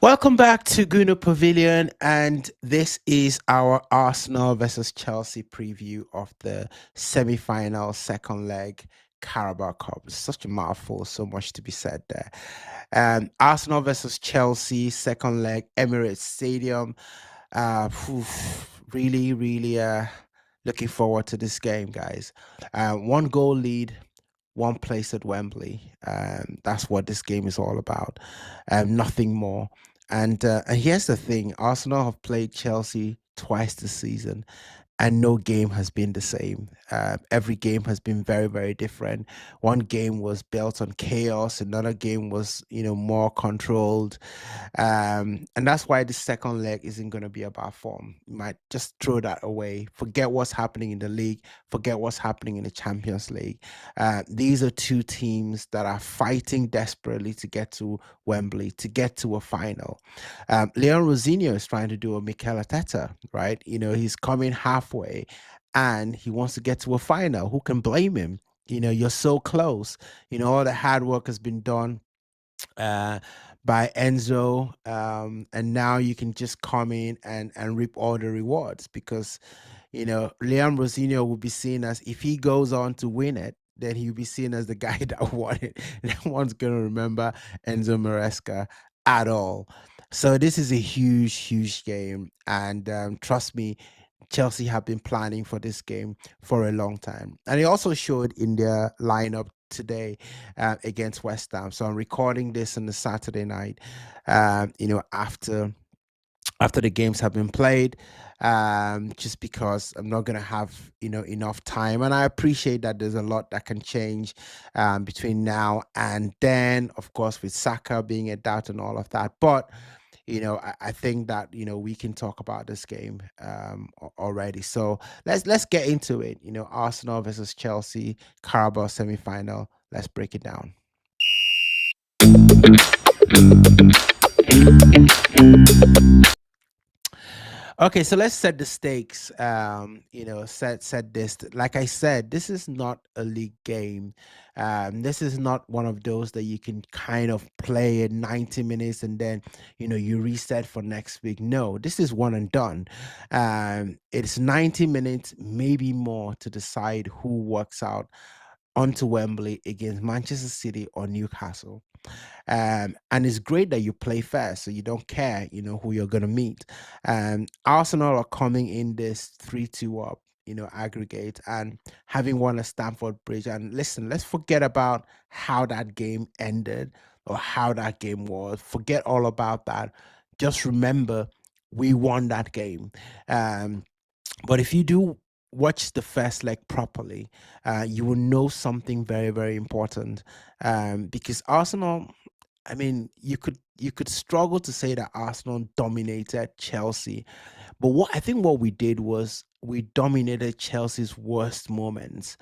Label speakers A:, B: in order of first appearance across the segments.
A: Welcome back to Gooner Pavilion, and this is our Arsenal versus Chelsea preview of the semi-final second leg Carabao Cup. It's such a mouthful, so much to be said there. Arsenal versus Chelsea second leg Emirates Stadium. Phew, really, looking forward to this game, guys. One goal lead, one place at Wembley. That's what this game is all about. Nothing more. And here's the thing: Arsenal have played Chelsea twice this season, and no game has been the same. Every game has been very, very different. One game was built on chaos. Another game was, more controlled. And that's why the second leg isn't going to be about form. You might just throw that away. Forget what's happening in the league. Forget what's happening in the Champions League. These are two teams that are fighting desperately to get to Wembley, to get to a final. Leon Rosenior is trying to do a Mikel Arteta, right? He's coming halfway and he wants to get to a final. Who can blame him? You're so close. All the hard work has been done by Enzo, and now you can just come in and reap all the rewards because, Leon Rosenior will be seen as, if he goes on to win it, then he'll be seen as the guy that won it. No one's going to remember Enzo Maresca at all. So this is a huge, huge game. And trust me, Chelsea have been planning for this game for a long time. And it also showed in their lineup today against West Ham. So I'm recording this on the Saturday night, after the games have been played, just because I'm not going to have, enough time. And I appreciate that there's a lot that can change between now and then, of course, with Saka being a doubt and all of that. But I think that we can talk about this game already. So let's get into it. Arsenal versus Chelsea, Carabao semi-final. Let's break it down. Okay, so let's set the stakes. Set this. Like I said, this is not a league game. This is not one of those that you can kind of play in 90 minutes and then you reset for next week. No, this is one and done. It's 90 minutes, maybe more, to decide who works out onto Wembley against Manchester City or Newcastle. And it's great that you play fair, so you don't care, who you're going to meet. Arsenal are coming in this 3-2 up, aggregate, and having won at Stamford Bridge. And listen, let's forget about how that game ended or how that game was. Forget all about that. Just remember, we won that game. But if you do watch the first leg properly, you will know something very, very important. Because Arsenal, I mean, you could struggle to say that Arsenal dominated Chelsea, but what we did was we dominated Chelsea's worst moments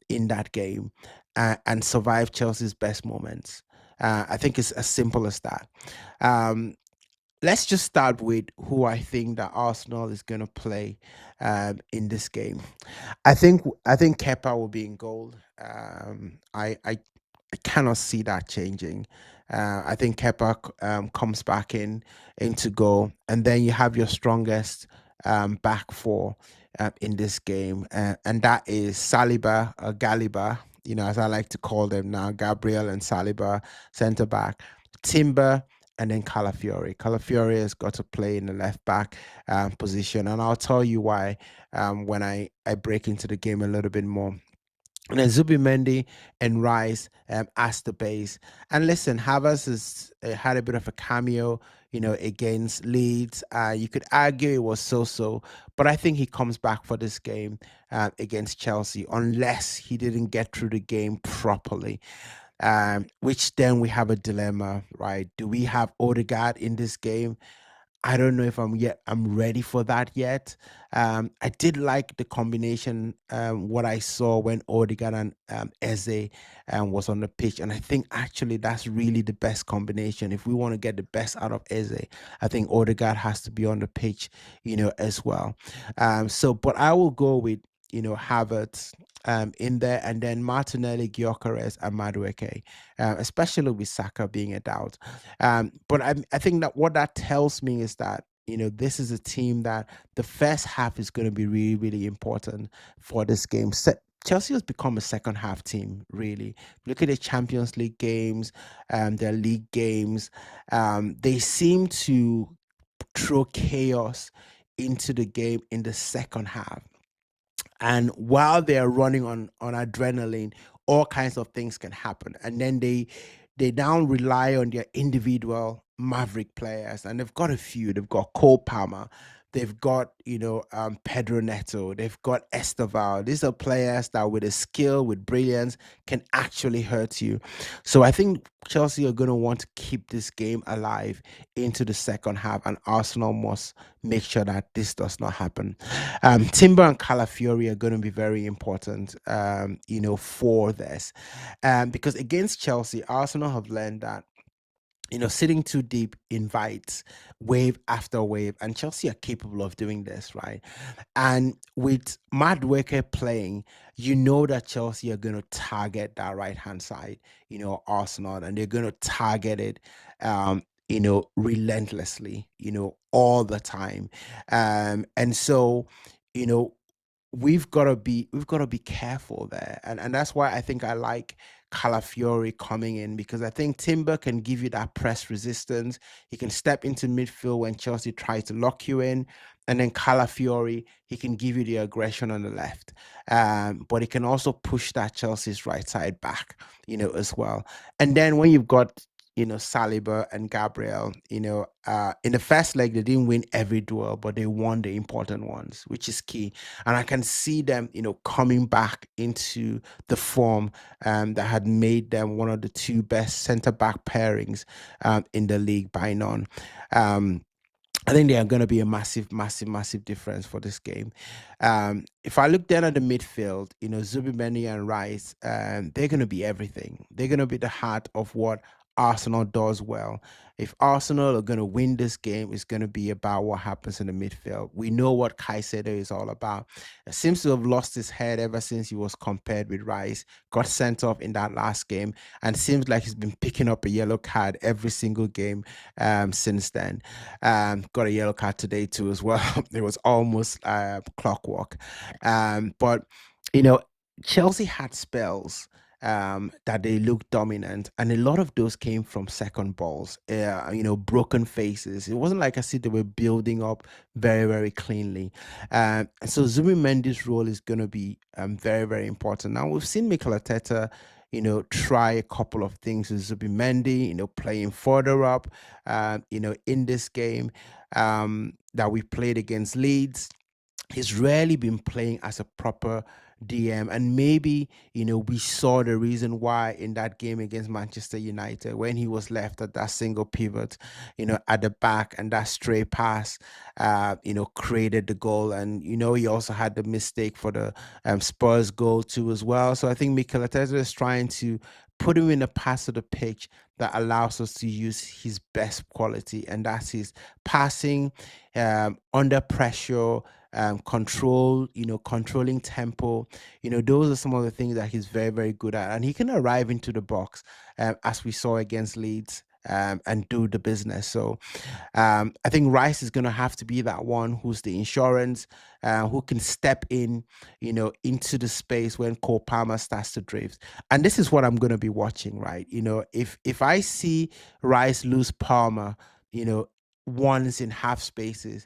A: in that game, and survived Chelsea's best moments. I think it's as simple as that. Let's just start with who I think that Arsenal is going to play in this game. I think Kepa will be in goal. I cannot see that changing. I think Kepa comes back into goal, and then you have your strongest back four in this game, and that is Saliba, Galiba, as I like to call them now, Gabriel and Saliba, centre back, Timber, and then Calafiori. Calafiori has got to play in the left back position, and I'll tell you why when I break into the game a little bit more. And then Zubimendi and Rice as the base. And listen, Havertz has had a bit of a cameo, against Leeds. You could argue it was so-so, but I think he comes back for this game against Chelsea, unless he didn't get through the game properly. Which then we have a dilemma, right? Do we have Odegaard in this game? I don't know if I'm ready for that yet. I did like the combination, what I saw when Odegaard and Eze was on the pitch. And I think actually that's really the best combination. If we want to get the best out of Eze, I think Odegaard has to be on the pitch, as well. But I will go with Havertz in there, and then Martinelli, Gyökeres, and Madueke, especially with Saka being a doubt. But I think that what that tells me is that this is a team that the first half is going to be really, really important for this game. Chelsea has become a second half team, really. Look at the Champions League games, their league games. They seem to throw chaos into the game in the second half. And while they are running on adrenaline, all kinds of things can happen, and then they now rely on their individual maverick players, and they've got a few. They've got Cole Palmer, they've got Pedro Neto, they've got Esteval. These are players that with a skill, with brilliance, can actually hurt you. So I think Chelsea are going to want to keep this game alive into the second half, and Arsenal must make sure that this does not happen. Timber and Calafiori are going to be very important, for this, because against Chelsea, Arsenal have learned that sitting too deep invites wave after wave, and Chelsea are capable of doing this, right? And with Madueke playing, that Chelsea are going to target that right hand side, Arsenal, and they're going to target it, relentlessly, all the time. And so, you know, we've got to be careful there, and that's why I think I like Calafiori coming in, because I think Timber can give you that press resistance. He can step into midfield when Chelsea tries to lock you in, and then Calafiori, he can give you the aggression on the left, but he can also push that Chelsea's right side back, as well. And then when you've got Saliba and Gabriel, in the first leg, they didn't win every duel, but they won the important ones, which is key. And I can see them, coming back into the form that had made them one of the two best centre back pairings in the league by none. I think they are going to be a massive, massive, massive difference for this game. If I look down at the midfield, Zubimendi and Rice, they're going to be everything. They're going to be the heart of what Arsenal does well. If Arsenal are going to win this game, it's going to be about what happens in the midfield. We know what Caicedo is all about. It seems to have lost his head ever since he was compared with Rice, got sent off in that last game, and seems like he's been picking up a yellow card every single game since then. Got a yellow card today too as well. It was almost clockwork. But you know, Chelsea had spells that they looked dominant, and a lot of those came from second balls. Broken faces. It wasn't like I see they were building up very, very cleanly. So Zubimendi's role is going to be very, very important. Now we've seen Mikel Arteta, try a couple of things with Zubimendi, playing further up, in this game that we played against Leeds. He's rarely been playing as a proper DM, and maybe we saw the reason why in that game against Manchester United, when he was left at that single pivot, at the back, and that stray pass, created the goal. And he also had the mistake for the Spurs goal too as well. So I think Mikel Arteta is trying to put him in a pass of the pitch that allows us to use his best quality, and that's his passing under pressure, controlling tempo. Those are some of the things that he's very, very good at, and he can arrive into the box as we saw against Leeds. And do the business. So I think Rice is going to have to be that one who's the insurance, who can step in, into the space when Cole Palmer starts to drift. And this is what I'm going to be watching, right? If I see Rice lose Palmer, once in half spaces,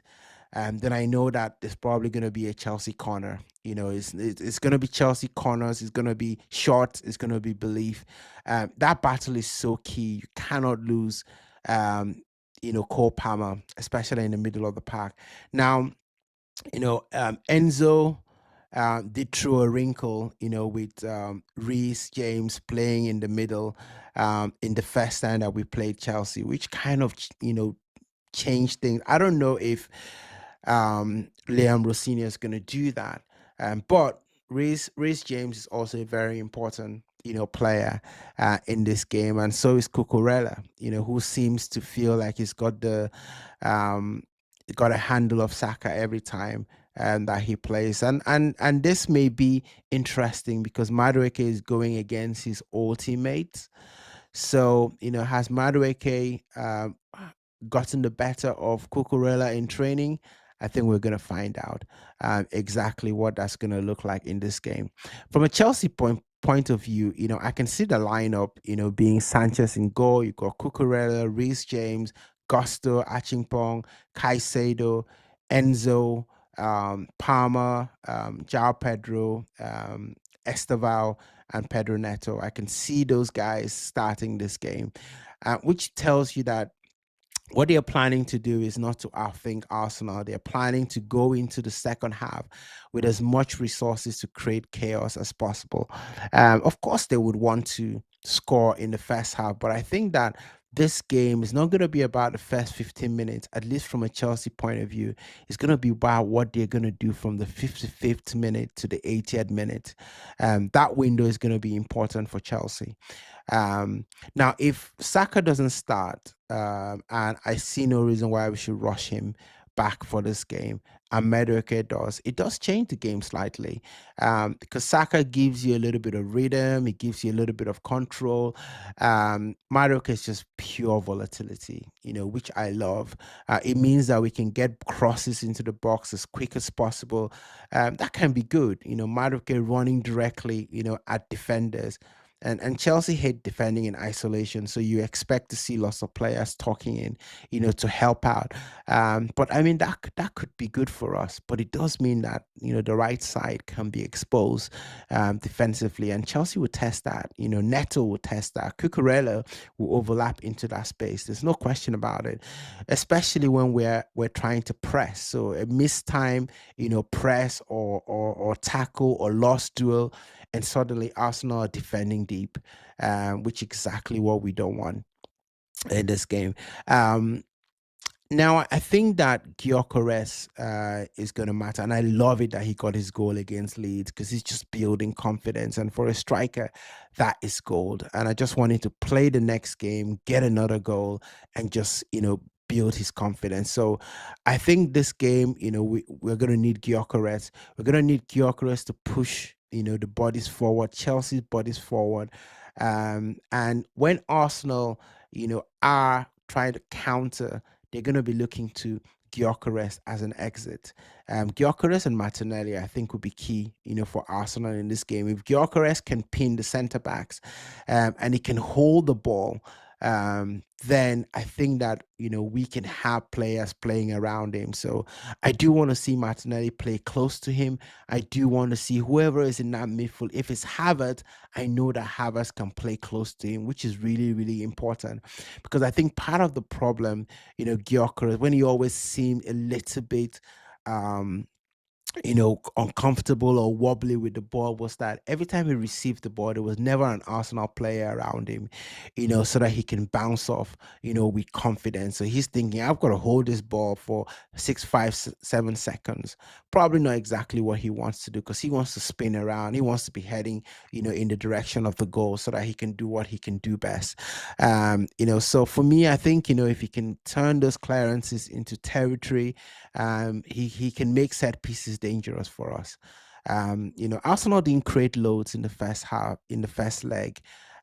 A: then I know that there's probably going to be a Chelsea corner. It's going to be Chelsea corners. It's going to be short. It's going to be belief. That battle is so key. You cannot lose, Cole Palmer, especially in the middle of the park. Now, Enzo did throw a wrinkle, with Reece James playing in the middle in the first time that we played Chelsea, which kind of, changed things. I don't know if Liam Rossini is going to do that. But Reece James is also a very important, player in this game, and so is Cucurella, who seems to feel like he's got the got a handle of Saka every time that he plays. And this may be interesting because Madueke is going against his old teammates. So, has Madueke gotten the better of Cucurella in training? I think we're going to find out exactly what that's going to look like in this game. From a Chelsea point of view, I can see the lineup, being Sanchez in goal. You got Cucurella, Reece James, Gusto, Achimpong, Caicedo, Enzo, Palmer, João Pedro, Esteval, and Pedro Neto. I can see those guys starting this game, which tells you that what they're planning to do is not to outthink Arsenal. They're planning to go into the second half with as much resources to create chaos as possible. Of course, they would want to score in the first half, but I think that this game is not going to be about the first 15 minutes, at least from a Chelsea point of view. It's going to be about what they're going to do from the 55th minute to the 80th minute. That window is going to be important for Chelsea. Now, if Saka doesn't start, and I see no reason why we should rush him back for this game, and Madueke does, it does change the game slightly, because Saka gives you a little bit of rhythm, it gives you a little bit of control. Madueke is just pure volatility, which I love. It means that we can get crosses into the box as quick as possible. That can be good. Madueke running directly, at defenders. And Chelsea hate defending in isolation, so you expect to see lots of players talking in, to help out. But I mean that could be good for us, but it does mean that the right side can be exposed defensively, and Chelsea will test that. Neto will test that. Cucurella will overlap into that space. There's no question about it, especially when we're trying to press. So a missed time, press or tackle or lost duel, and suddenly Arsenal are defending deep, which is exactly what we don't want in this game. Now, I think that Gyökeres is going to matter, and I love it that he got his goal against Leeds because he's just building confidence, and for a striker, that is gold. And I just wanted to play the next game, get another goal, and just build his confidence. So I think this game, we're going to need Gyökeres. We're going to need Gyökeres to push the bodies forward, Chelsea's bodies forward. And when Arsenal, are trying to counter, they're going to be looking to Gyökeres as an exit. Gyökeres and Martinelli, I think, will be key, for Arsenal in this game. If Gyökeres can pin the centre backs, and he can hold the ball, then I think that we can have players playing around him. So I do want to see Martinelli play close to him. I do want to see whoever is in that midfield. If it's Havertz, I know that Havertz can play close to him, which is really, really important, because I think part of the problem, Gyökeres, when he always seemed a little bit uncomfortable or wobbly with the ball, was that every time he received the ball, there was never an Arsenal player around him, so that he can bounce off, with confidence. So he's thinking, I've got to hold this ball for 6, 5, 7 seconds. Probably not exactly what he wants to do, because he wants to spin around. He wants to be heading, in the direction of the goal so that he can do what he can do best. So for me, I think, if he can turn those clearances into territory, he can make set pieces dangerous for us. Arsenal didn't create loads in the first half, in the first leg,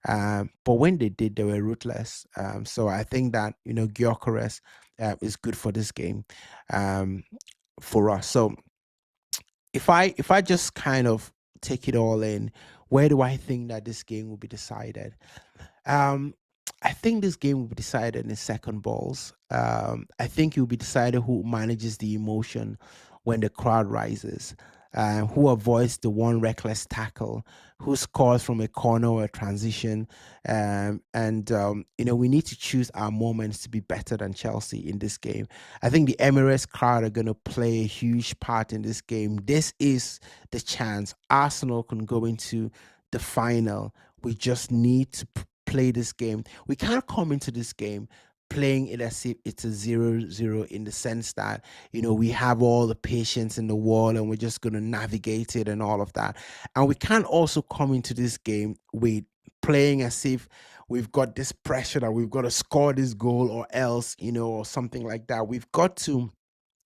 A: but when they did, they were ruthless. So I think that Gyökeres is good for this game, for us. So if I just kind of take it all in, where do I think that this game will be decided? Um, I think this game will be decided in second balls. I think it will be decided who manages the emotion when the crowd rises, who avoids the one reckless tackle, who scores from a corner or a transition. We need to choose our moments to be better than Chelsea in this game. I think the Emirates crowd are going to play a huge part in this game. This is the chance Arsenal can go into the final. We just need to play this game. We can't come into this game playing it as if it's a 0-0, in the sense that we have all the patience in the world and we're just going to navigate it and all of that. And we can't also come into this game with playing as if we've got this pressure that we've got to score this goal or else, or something like that. We've got to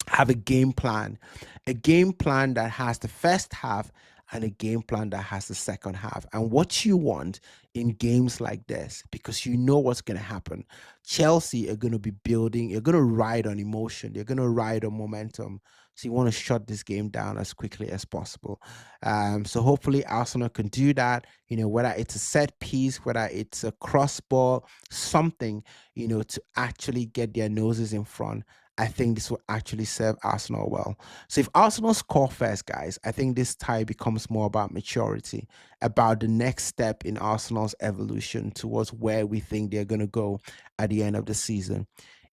A: have a game plan that has the first half and a game plan that has the second half. And what you want in games like this, because you know what's going to happen. Chelsea are going to be building, you're going to ride on emotion, you're going to ride on momentum. So you want to shut this game down as quickly as possible. So hopefully Arsenal can do that, whether it's a set piece, whether it's a cross ball, something, to actually get their noses in front. I think this will actually serve Arsenal well. So if Arsenal score first, guys, I think this tie becomes more about maturity, about the next step in Arsenal's evolution towards where we think they're going to go at the end of the season.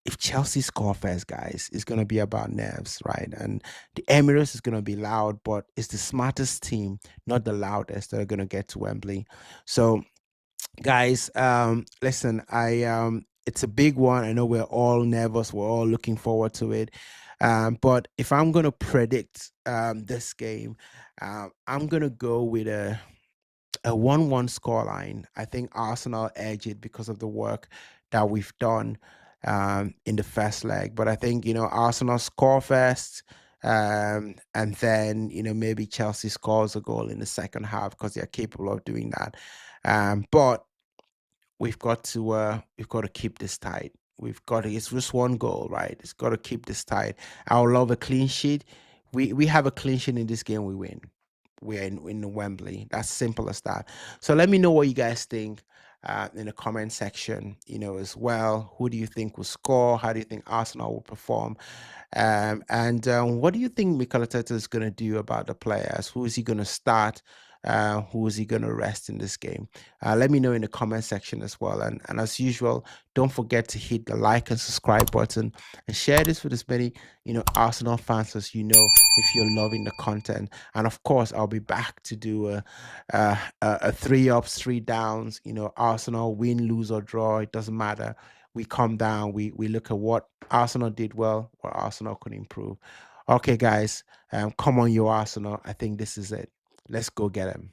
A: If Chelsea score first, guys, it's going to be about nerves, right? And the Emirates is going to be loud, but it's the smartest team, not the loudest, that are going to get to Wembley. So guys, listen, I it's a big one. I know we're all nervous, we're all looking forward to it. But if I'm gonna predict this game, I'm gonna go with a 1-1 scoreline. I think Arsenal edge it because of the work that we've done in the first leg. But I think, Arsenal score first, and then, maybe Chelsea scores a goal in the second half because they're capable of doing that. But we've got to keep this tight. It's just one goal, right? It's got to keep this tight. I would love a clean sheet. We have a clean sheet in this game, we win. We're in Wembley. That's simple as that. So let me know what you guys think in the comment section, as well. Who do you think will score? How do you think Arsenal will perform? And what do you think Mikel Arteta is going to do about the players? Who is he going to start? Who is he going to rest in this game? Let me know in the comment section as well. And as usual, don't forget to hit the like and subscribe button and share this with as many, Arsenal fans as you know, if you're loving the content. And of course, I'll be back to do a 3 ups, 3 downs. Arsenal win, lose or draw. It doesn't matter. We come down. We look at what Arsenal did well, what Arsenal could improve. Okay, guys, come on, you Arsenal. I think this is it. Let's go get him.